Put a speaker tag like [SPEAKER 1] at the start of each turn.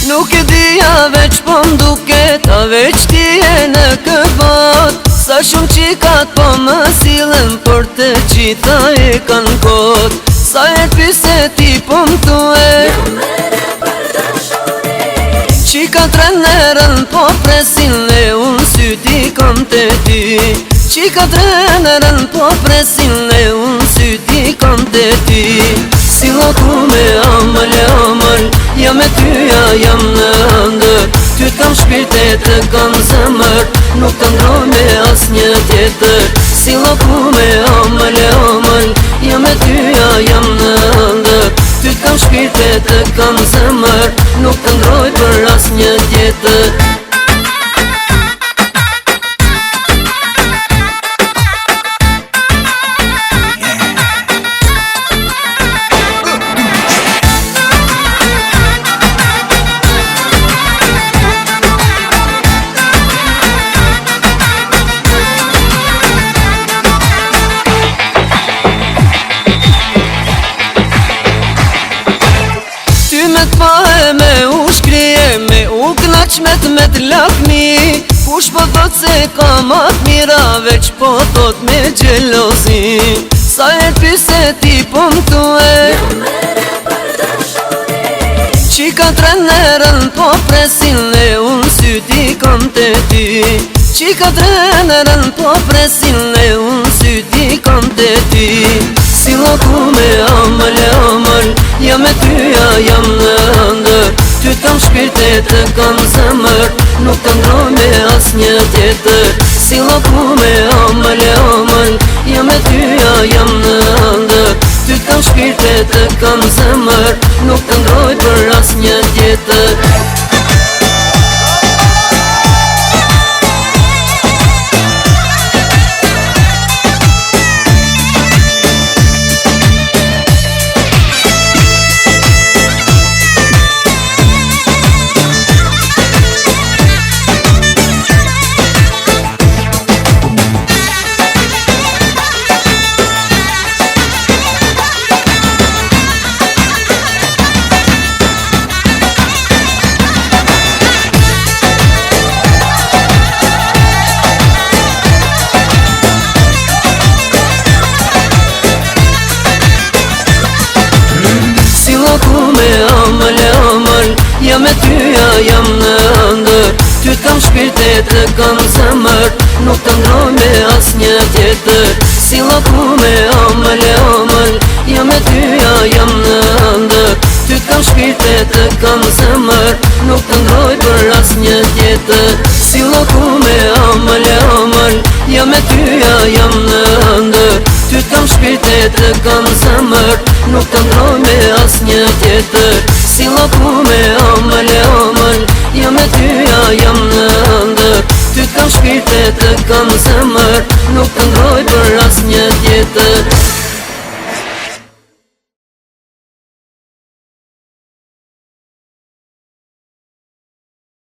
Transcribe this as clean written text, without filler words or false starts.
[SPEAKER 1] Nuk e dija veç po m'duket, a veç ti e në këbat. Sa shumë qikat po më silën, por të qita e kanë kot. Sa e pise ti po m'tue qikat trenerën po presin dhe unë syti kom të ty. Qikat trenerën po presin dhe unë syti kom të ty. Si loku me amël e amël, jam e tyja jam në ndër. Ty kam shpirte të kam zemër, nuk të ndroj me as një tjetër. Si loku me amël e amël, jam e tyja jam në ndër. Ty kam shpirte të kam zemër, nuk të ndroj për as një tjetër. Me t'pahe me u shkrije, me u knaq me t'lakmi. Kush po thot se ka ma t'mira, veç po thot me gjelozi. Sa e pise ti po m'tue qika trenerën po presin dhe unë syti kom të ty. Qika trenerën po presin dhe unë syti kom të ty. Si loku me amël e amël, jam e tyja jam në ndër. Ty kam shpirte të kam zemër, nuk të ndroj me as një tjetër. Si loku me amël e amël, jam e tyja jam në ndër. Ty kam shpirte të kam zemër, nuk të ndroj për as një tjetër. Loku me amël e amël, jam e tyja jam në ndër. Ty kam shpirte të kam zemër, nuk të ndroj me as një tjetër. Si loku me amël e amël, jam e tyja jam në ndër. Ty kam shpirte të kam zemër, nuk të ndroj për as një tjetër. Si loku me amël e amël, jam e tyja jam në ndër. Ty kam shpirte të kam zemër, nuk të ndroj me as një tjetër. Si loku me amël e amël, jam e tyja jam në ndër. Ty kam shpirte të kam zemër, nuk